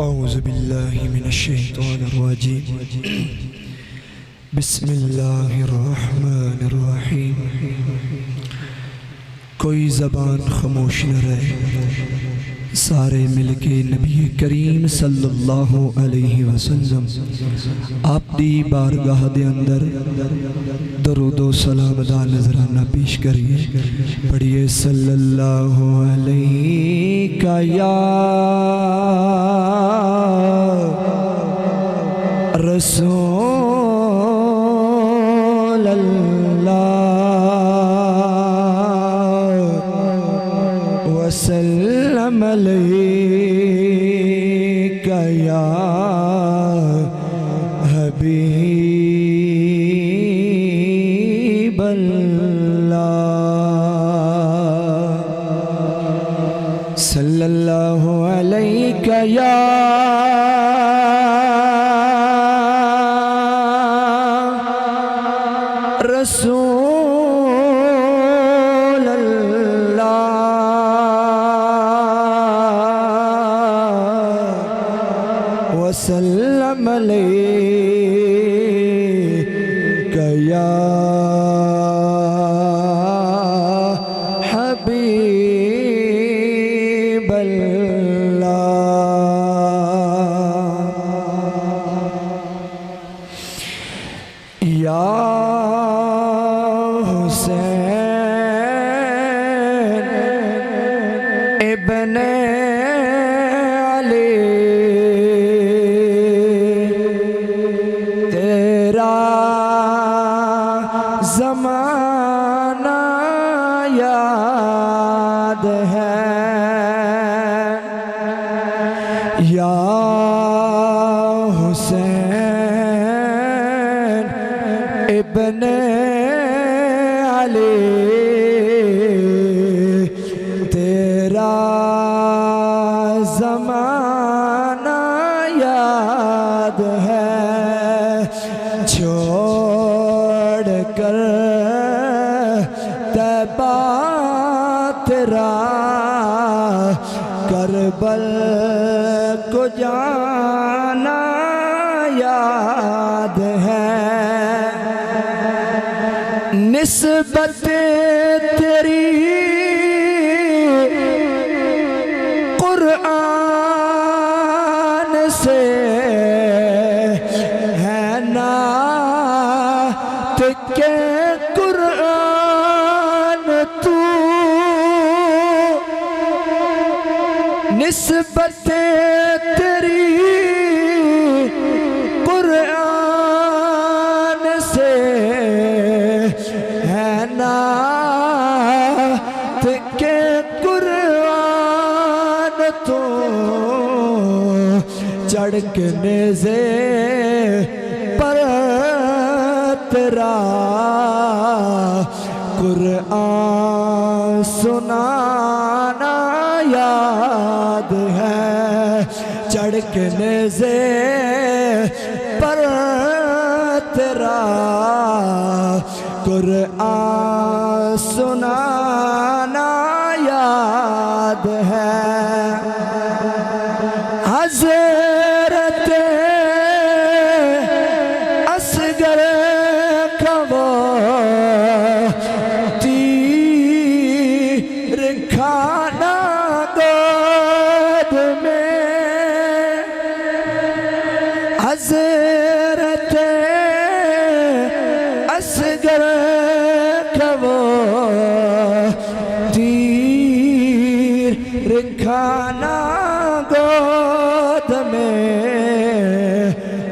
اعوذ باللہ من الشیطان الرجیم بسم اللہ الرحمن الرحیم۔ کوئی زبان خاموش نہ رہے، سارے مل کے نبی کریم صلی اللہ علیہ وسلم آپ دی بارگاہ دے اندر درود و سلام دا نظرانہ پیش کریے۔ پڑھیے صلی اللہ علیہ یا رسول اللہ وسلم علیک یا حبیب اللہ صلی اللہ علیک یا رسول اللہ وسلم علیک یا حبیب اللہ۔ یا ابن علی تیرا زمانہ یاد ہے، یا حسین ابن علی زمانہ یاد ہے، چھوڑ کر طیبہ تیرا کربل کو جانا یاد ہے، نسبت تیری قرآن سے ہے نعت کے قرآن تو، نسبت تیری قرآن سے ہے نعت کے قرآن تو، چڑھ کے نیزے پر تیرا قرآن سنانا یاد ہے، چڑھ کے نیزے پر تیرا قرآن سنانا یاد ہے، حضرت اصغر کا وہ تیر کھانا گود میں، حضرت اصغر کا وہ تیر کھانا گود میں،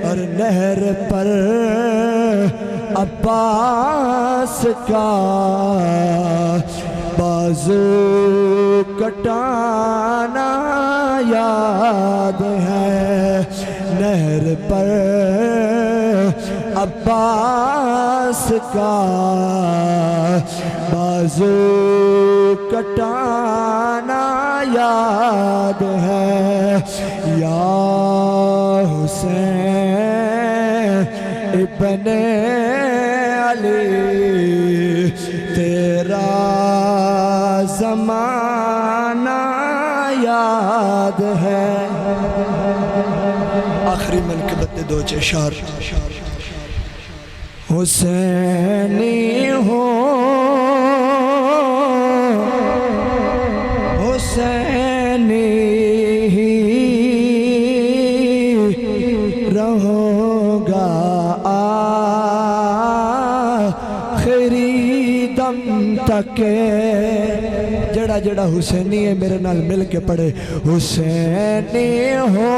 اور نہر پر عباس کا بازو کٹانا یاد ہے، نہر پر عباس کا بازو کٹانا یاد ہے، یا حسین ابن علی تیرا زمانہ یاد ہے۔ آخری منقبت دو چشار حسینی ہو حسینی رہو گا آخری دم تک جڑا جڑا حسینی ہے میرے نال مل کے پڑھے حسینی ہو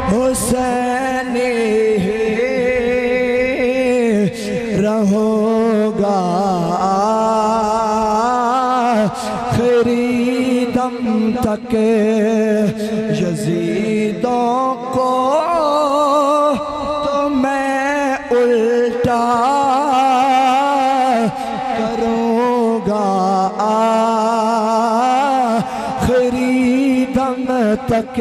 حسینی رہو گا آخری دم تک یزیدوں کو تو میں الٹا کروں گا آخری دم تک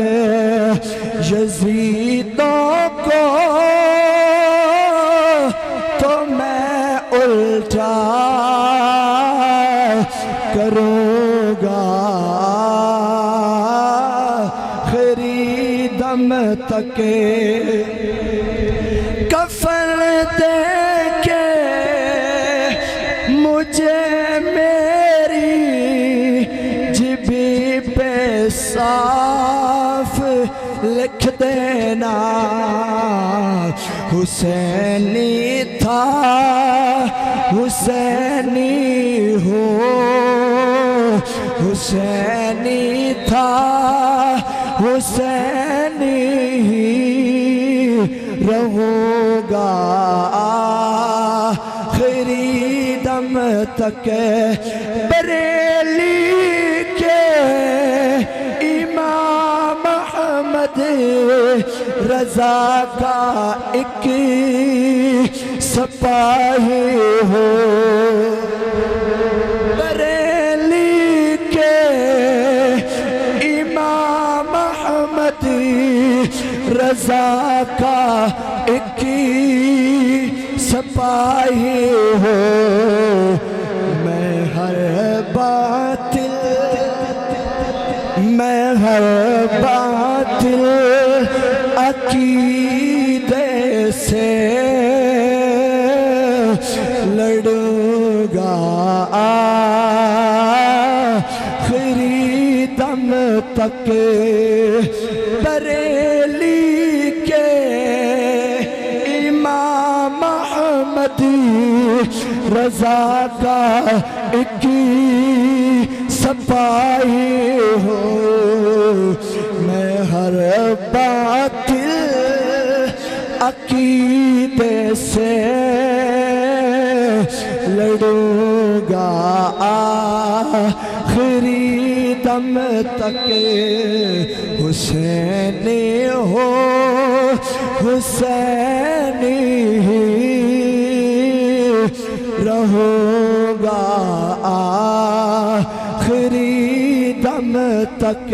یزیدوں کو تو میں الٹا کروں گا آخری دم تک کفن دے کے مجھے میری جبی پہ صاف لکھ دینا حسینی تھا حسینی ہو حسینی تھا حسینی رہوں گا آخری دم تک بریلی کے امام احمد رضا کا ایک سپاہی ہو بریلی کے امام احمد رضا کا ایک سپاہی ہو میں ہر باطل عقیدے سے لڑوں گا آخری دم تک بریلی کے امام احمد رضا کا ایک سپاہی ہو میں ہر باطل عقیدے سے لڑوں گا آخری دم تک حسینی ہو حسینی رہو گا آخری دم تک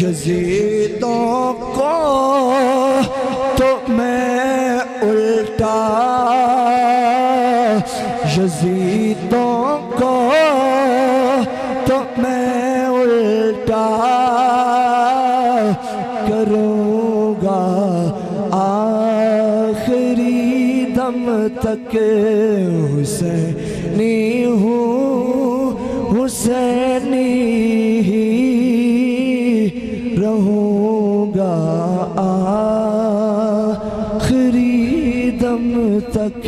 یزیدوں کو تو میں الٹا یزیدوں کو تو میں الٹا کروں گا آخری دم تک حسینی ہوں حسینی رہوں گا آخری دم تک